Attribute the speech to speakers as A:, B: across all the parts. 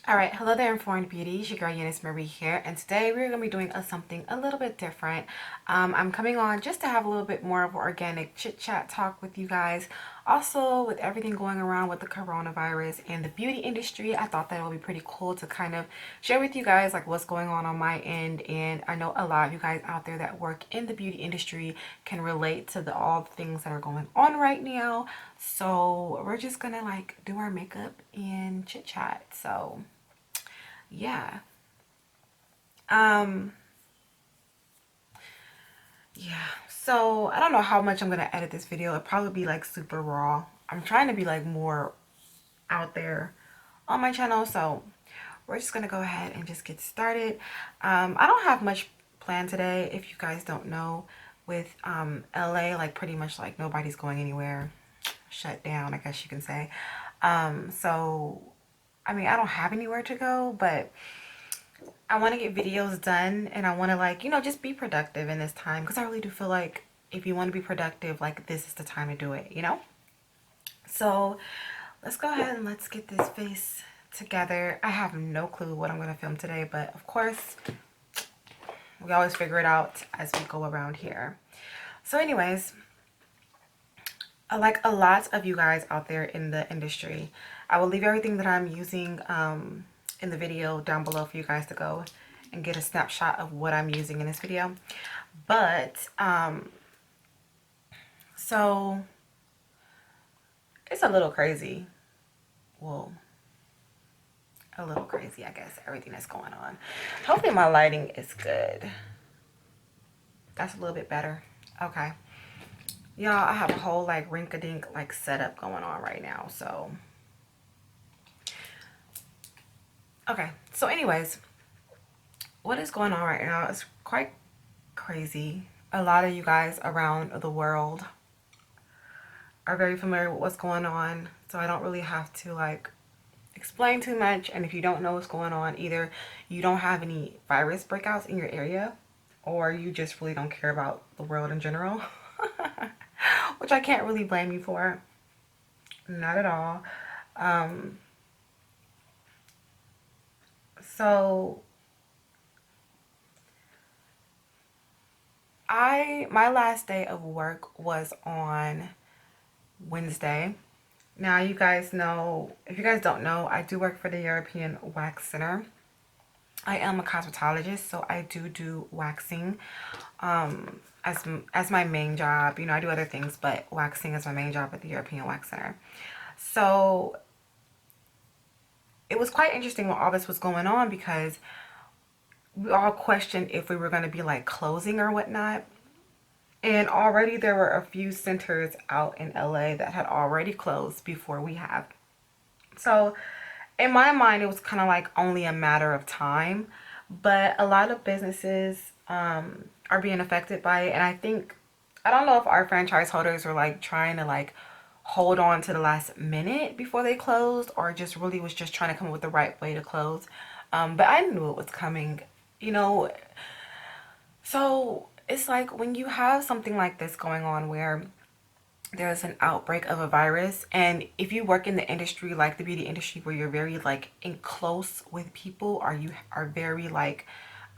A: Alright, hello there, INFOrmed Beauties. Your girl EuniyceMari here, and today we're going to be doing something a little bit different. I'm coming on just to have a little bit more of an organic chit-chat talk with you guys. Also, with everything going around with the coronavirus and the beauty industry, I thought that it would be pretty cool to kind of share with you guys like what's going on my end. And I know a lot of you guys out there that work in the beauty industry can relate to all the things that are going on right now. So we're just gonna like do our makeup and chit-chat. So yeah. Um, yeah. So I don't know how much I'm gonna edit this video. It'll probably be like super raw. I'm trying to be like more out there on my channel, so we're just gonna go ahead and just get started. I don't have much planned today, if you guys don't know. With LA, like pretty much like nobody's going anywhere. Shut down, I guess you can say. So I mean, I don't have anywhere to go, but I want to get videos done, and I want to like, just be productive in this time, because I really do feel like if you want to be productive, like this is the time to do it. So let's go ahead and let's get this face together. I have no clue what I'm going to film today, but of course we always figure it out as we go around here. So anyways, like a lot of you guys out there in the industry, I will leave everything that I'm using in the video down below for you guys to go and get a snapshot of what I'm using in this video. But so it's a little crazy. Well, a little crazy, I guess, everything that's going on. Hopefully my lighting is good. That's a little bit better. Okay. Y'all, I have a whole like rink-a-dink like setup going on right now. So okay, so anyways, what is going on right now is quite crazy. A lot of you guys around the world are very familiar with what's going on, so I don't really have to like explain too much. And if you don't know what's going on, either you don't have any virus breakouts in your area, or you just really don't care about the world in general, which I can't really blame you for. Not at all. So my last day of work was on Wednesday. Now you guys know, if you guys don't know, I do work for the European Wax Center. I am a cosmetologist, so I do waxing as my main job. I do other things, but waxing is my main job at the European Wax Center. So it was quite interesting when all this was going on, because we all questioned if we were going to be like closing or whatnot. And already there were a few centers out in LA that had already closed before we have. So in my mind, it was kind of like only a matter of time. But a lot of businesses are being affected by it. And I don't know if our franchise holders were like trying to like hold on to the last minute before they closed, or just really was just trying to come up with the right way to close. But I knew it was coming, you know. So it's like when you have something like this going on, where there's an outbreak of a virus, and if you work in the industry like the beauty industry, where you're very like in close with people, or you are very like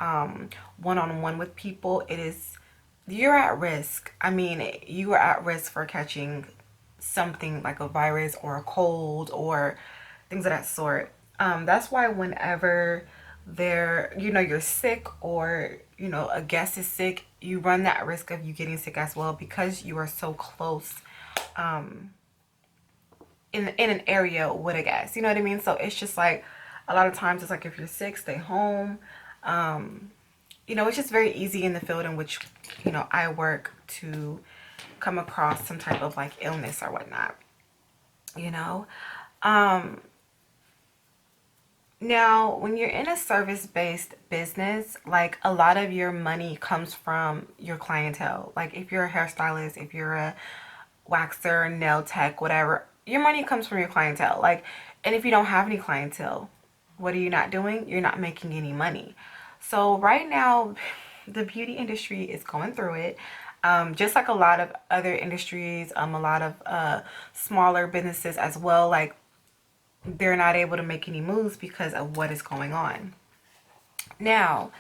A: one-on-one with people, you're at risk. I mean, you are at risk for catching something like a virus or a cold or things of that sort. That's why whenever you're sick, or a guest is sick, you run that risk of you getting sick as well, because you are so close in an area with a guest. You know what I mean? So it's just like a lot of times it's like, if you're sick, stay home. It's just very easy in the field in which I work to come across some type of like illness or whatnot. you know um Now, when you're in a service-based business, like a lot of your money comes from your clientele. Like if you're a hairstylist, if you're a waxer, nail tech, whatever, your money comes from your clientele. Like, and if you don't have any clientele, what are you not doing? You're not making any money. So right now, the beauty industry is going through it. Just like a lot of other industries, a lot of smaller businesses as well. Like they're not able to make any moves because of what is going on. Now,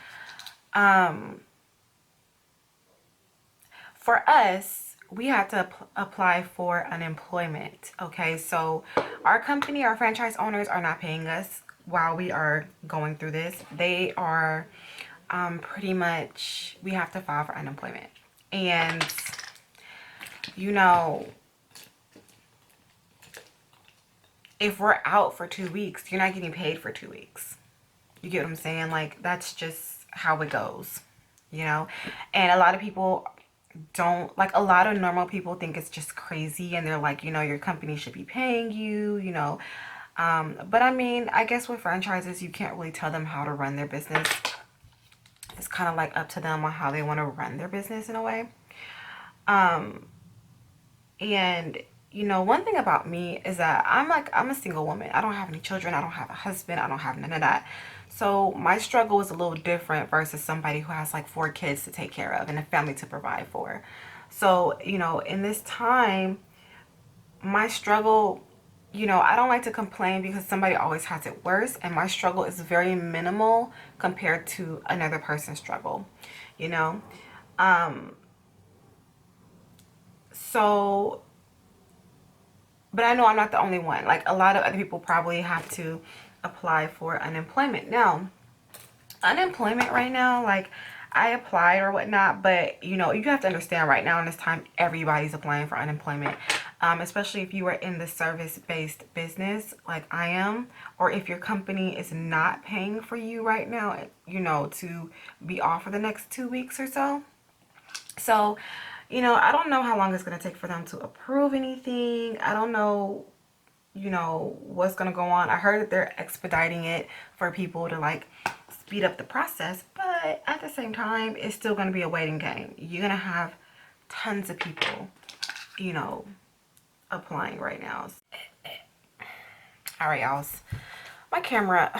A: for us, we had to apply for unemployment. Okay, so our company, our franchise owners are not paying us while we are going through this. They are pretty much, we have to file for unemployment. And, you know, if we're out for 2 weeks, you're not getting paid for 2 weeks. You get what I'm saying? Like, that's just how it goes, you know? And a lot of people don't, like, a lot of normal people think it's just crazy, and they're like, you know, your company should be paying you, you know. But I mean, I guess with franchises, you can't really tell them how to run their business. It's kind of like up to them on how they want to run their business in a way. And you know, one thing about me is that I'm a single woman. I don't have any children. I don't have a husband. I don't have none of that. So my struggle is a little different versus somebody who has like 4 kids to take care of and a family to provide for. So, you know, in this time, my struggle, you know, I don't like to complain because somebody always has it worse, and my struggle is very minimal compared to another person's struggle, you know. So, but I know I'm not the only one. Like, a lot of other people probably have to apply for unemployment. Now, unemployment right now, like, I applied or whatnot, but you know, you have to understand right now in this time, everybody's applying for unemployment. Especially if you are in the service-based business like I am, or if your company is not paying for you right now, you know, to be off for the next 2 weeks or so. So, you know, I don't know how long it's going to take for them to approve anything. I don't know, you know, what's going to go on. I heard that they're expediting it for people to like speed up the process, but at the same time, it's still going to be a waiting game. You're going to have tons of people, you know, applying right now. All right, y'all. My camera,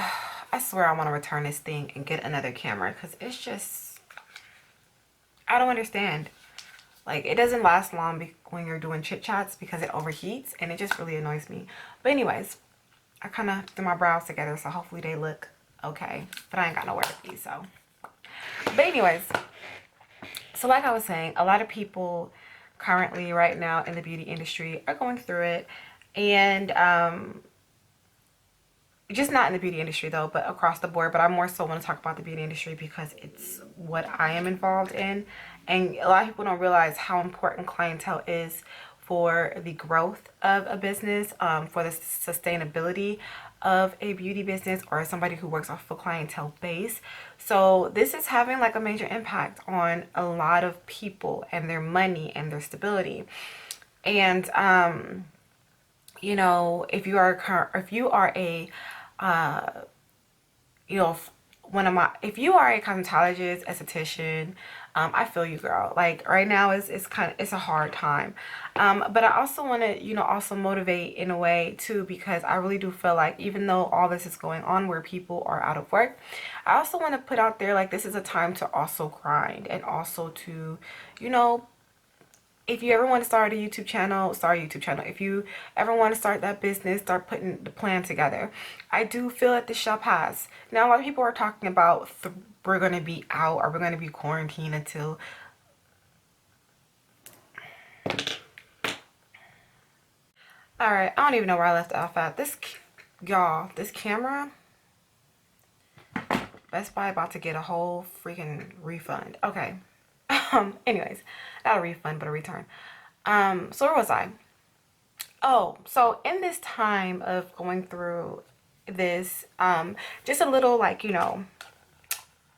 A: I swear I want to return this thing and get another camera because it's just, I don't understand. Like, it doesn't last long when you're doing chit chats because it overheats, and it just really annoys me. But anyways, I kind of threw my brows together, so hopefully they look okay. But I ain't got nowhere to be, so. But anyways, so like I was saying, a lot of people currently right now in the beauty industry are going through it. And just not in the beauty industry though, but across the board. But I more so want to talk about the beauty industry because it's what I am involved in. And a lot of people don't realize how important clientele is for the growth of a business, for the sustainability of a beauty business or somebody who works off a clientele base. So this is having like a major impact on a lot of people and their money and their stability. And you know, if you are a you know, if you are a cosmetologist, esthetician, I feel you, girl. Like, right now it's it's a hard time. But I also want to, you know, also motivate in a way too, because I really do feel like even though all this is going on where people are out of work, I also want to put out there, like, this is a time to also grind and also to, you know, if you ever want to start a YouTube channel, start a YouTube channel. If you ever want to start that business, start putting the plan together. I do feel that the shop has. Now, a lot of people are talking about we're going to be out or we're going to be quarantined until... Alright, I don't even know where I left off at. Y'all, this camera, Best Buy about to get a whole freaking refund. Okay. Anyways, not a refund, but a return. So where was I? Oh, so in this time of going through this, just a little, like, you know,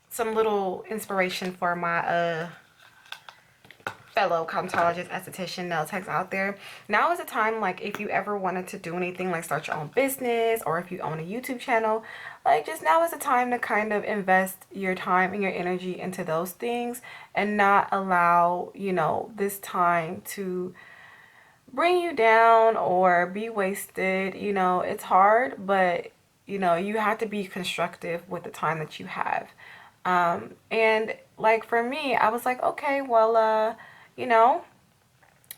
A: some little inspiration for my fellow cosmetologist, esthetician, nail techs out there. Now is the time, like, if you ever wanted to do anything, like start your own business, or if you own a YouTube channel, like, just now is the time to kind of invest your time and your energy into those things and not allow, you know, this time to bring you down or be wasted. You know, it's hard, but, you know, you have to be constructive with the time that you have. And like for me, I was like, okay, well, you know,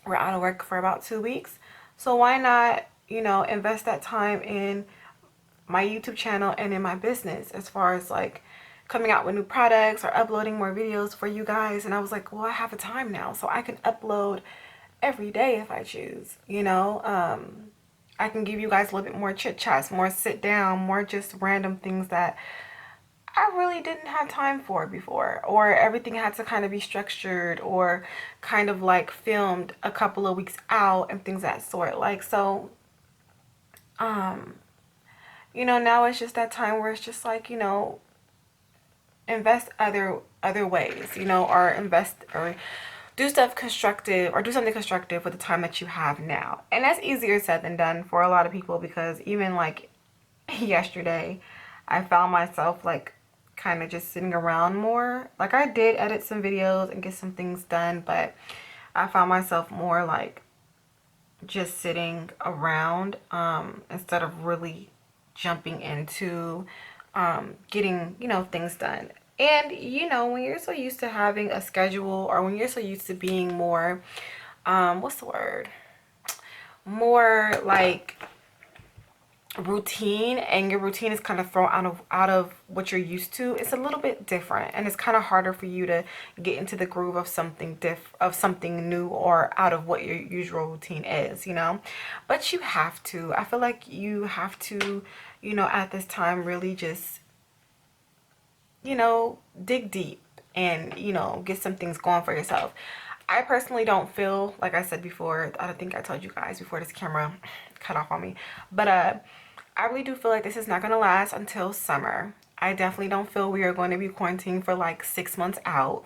A: we're out of work for about 2 weeks, so why not, you know, invest that time in my YouTube channel and in my business, as far as like coming out with new products or uploading more videos for you guys. And I was like, well, I have the time now, so I can upload every day if I choose, you know. I can give you guys a little bit more chit chats, more sit down, more just random things that I really didn't have time for before, or everything had to kind of be structured or kind of like filmed a couple of weeks out and things of that sort. Like, so, you know, now it's just that time where it's just like, you know, invest other ways, you know, or invest or do stuff constructive, or do something constructive with the time that you have now. And that's easier said than done for a lot of people, because even like yesterday, I found myself like kind of just sitting around more. Like, I did edit some videos and get some things done, but I found myself more like just sitting around instead of really jumping into getting, you know, things done. And, you know, when you're so used to having a schedule, or when you're so used to being more, what's the word? More like routine, and your routine is kind of thrown out of what you're used to, it's a little bit different, and it's kind of harder for you to get into the groove of something something new, or out of what your usual routine is, you know. But you have to, I feel like you have to, you know, at this time really just, you know, dig deep and, you know, get some things going for yourself. I personally don't feel, like I said before, I don't think I told you guys before this camera cut off on me, but I really do feel like this is not going to last until summer. I definitely don't feel we are going to be quarantined for like 6 months out.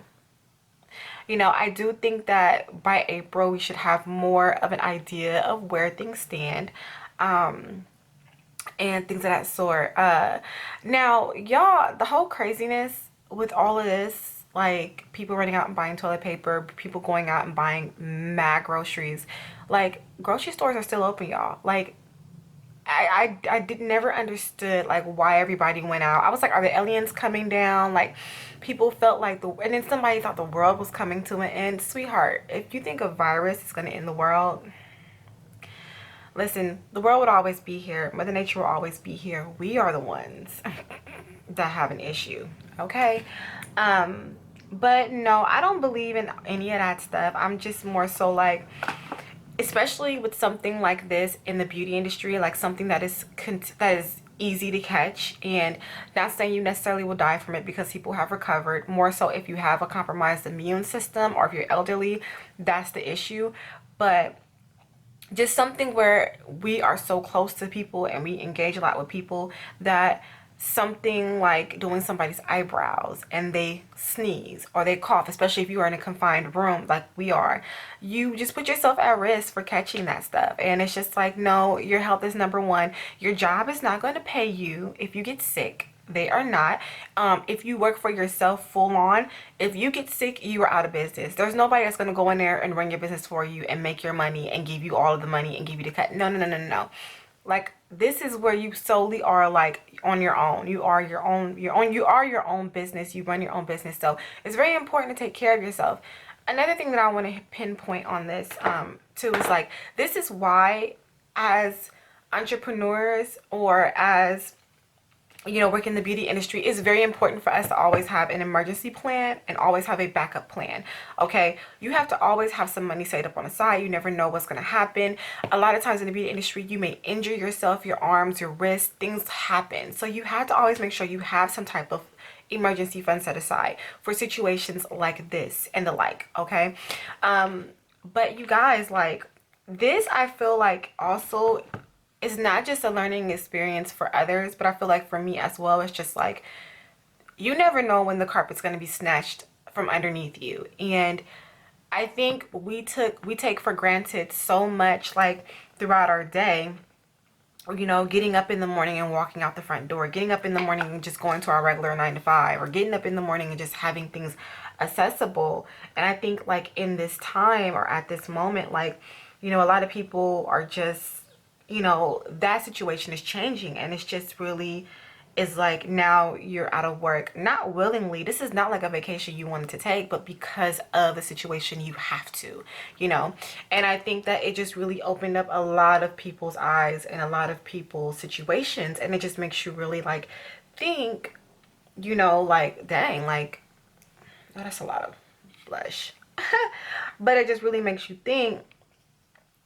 A: You know, I do think that by April we should have more of an idea of where things stand. And things of that sort. Now, y'all, the whole craziness with all of this, like people running out and buying toilet paper, people going out and buying mad groceries, like grocery stores are still open, y'all. Like, I did never understood like why everybody went out. I was like, are the aliens coming down? Like, people felt like and then somebody thought the world was coming to an end. Sweetheart, if you think a virus is going to end the world, listen, the world would always be here. Mother Nature will always be here. We are the ones that have an issue, okay? But no, I don't believe in any of that stuff. I'm just more so like, especially with something like this in the beauty industry, like something that is easy to catch, and not saying you necessarily will die from it because people have recovered. More so if you have a compromised immune system, or if you're elderly, that's the issue. But just something where we are so close to people and we engage a lot with people, that something like doing somebody's eyebrows and they sneeze or they cough, especially if you are in a confined room like we are, you just put yourself at risk for catching that stuff. And it's just like, no, your health is number one. Your job is not going to pay you if you get sick. They are not. If you work for yourself full on, if you get sick, you are out of business. There's nobody that's going to go in there and run your business for you and make your money and give you all of the money and give you the cut. No, no, no, no, no. Like, this is where you solely are like on your own. You are your own business. You run your own business. So it's very important to take care of yourself. Another thing that I want to pinpoint on this too is like, this is why as entrepreneurs, or as, you know, work in the beauty industry, is very important for us to always have an emergency plan and always have a backup plan. Okay, you have to always have some money saved up on the side. You never know what's going to happen. A lot of times in the beauty industry, you may injure yourself, your arms, your wrists, things happen. So you have to always make sure you have some type of emergency fund set aside for situations like this and the like. Okay, but you guys, like, this, I feel like also, it's not just a learning experience for others, but I feel like for me as well, it's just like, you never know when the carpet's going to be snatched from underneath you. And I think we take for granted so much, like throughout our day, you know, getting up in the morning and walking out the front door, getting up in the morning and just going to our regular 9 to 5, or getting up in the morning and just having things accessible. And I think like in this time, or at this moment, like, you know, a lot of people are just, you know, that situation is changing, and it's just really, is like now you're out of work, not willingly. This is not like a vacation you wanted to take, but because of the situation you have to, you know. And I think that it just really opened up a lot of people's eyes and a lot of people's situations, and it just makes you really like think, you know, like dang, like oh, that's a lot of blush. But it just really makes you think,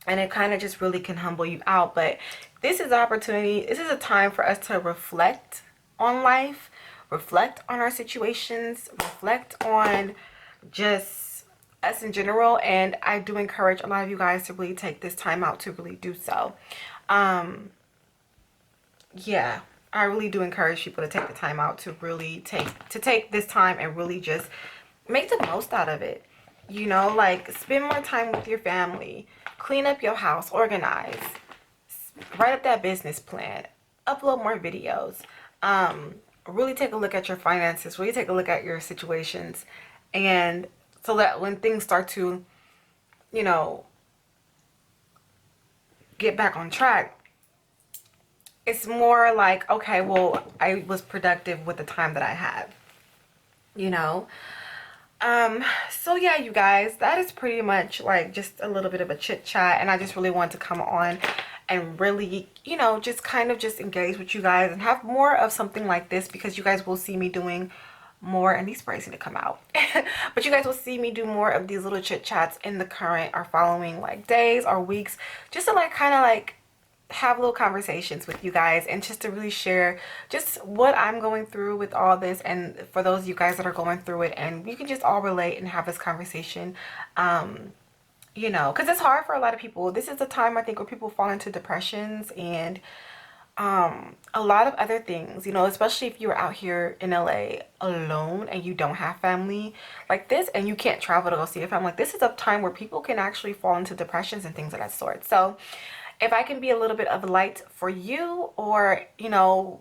A: and it kind of just really can humble you out. But this is an opportunity, this is a time for us to reflect on life, reflect on our situations, reflect on just us in general. And I do encourage a lot of you guys to really take this time out to really do so. Yeah, I really do encourage people to take the time out to really take this time and really just make the most out of it. You know, like spend more time with your family, clean up your house, organize, write up that business plan, upload more videos, really take a look at your finances, really take a look at your situations, and so that when things start to, you know, get back on track, it's more like, okay, well, I was productive with the time that I had, you know. So yeah, you guys, that is pretty much like just a little bit of a chit chat, and I just really want to come on and really, you know, just kind of just engage with you guys and have more of something like this, because you guys will see me doing more, and these sprays need to come out. But you guys will see me do more of these little chit chats in the current or following like days or weeks, just to like kind of like have little conversations with you guys, and just to really share just what I'm going through with all this, and for those of you guys that are going through it, and we can just all relate and have this conversation. You know, because it's hard for a lot of people. This is a time, I think, where people fall into depressions and a lot of other things, you know, especially if you're out here in LA alone and you don't have family like this, and you can't travel to go see your family. Like, this is a time where people can actually fall into depressions and things of that sort. So if I can be a little bit of light for you, or, you know,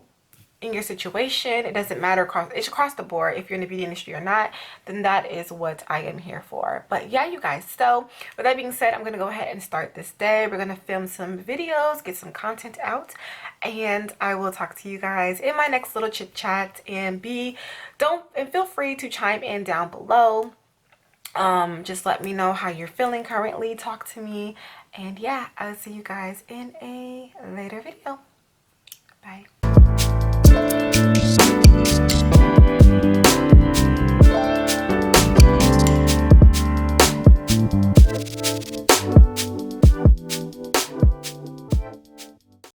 A: in your situation, it doesn't matter, it's across the board, if you're in the beauty industry or not, then that is what I am here for. But yeah, you guys, so with that being said, I'm gonna go ahead and start this day. We're gonna film some videos, get some content out, and I will talk to you guys in my next little chit chat. And feel free to chime in down below. Just let me know how you're feeling currently, talk to me, and yeah, I'll see you guys in a later video. Bye.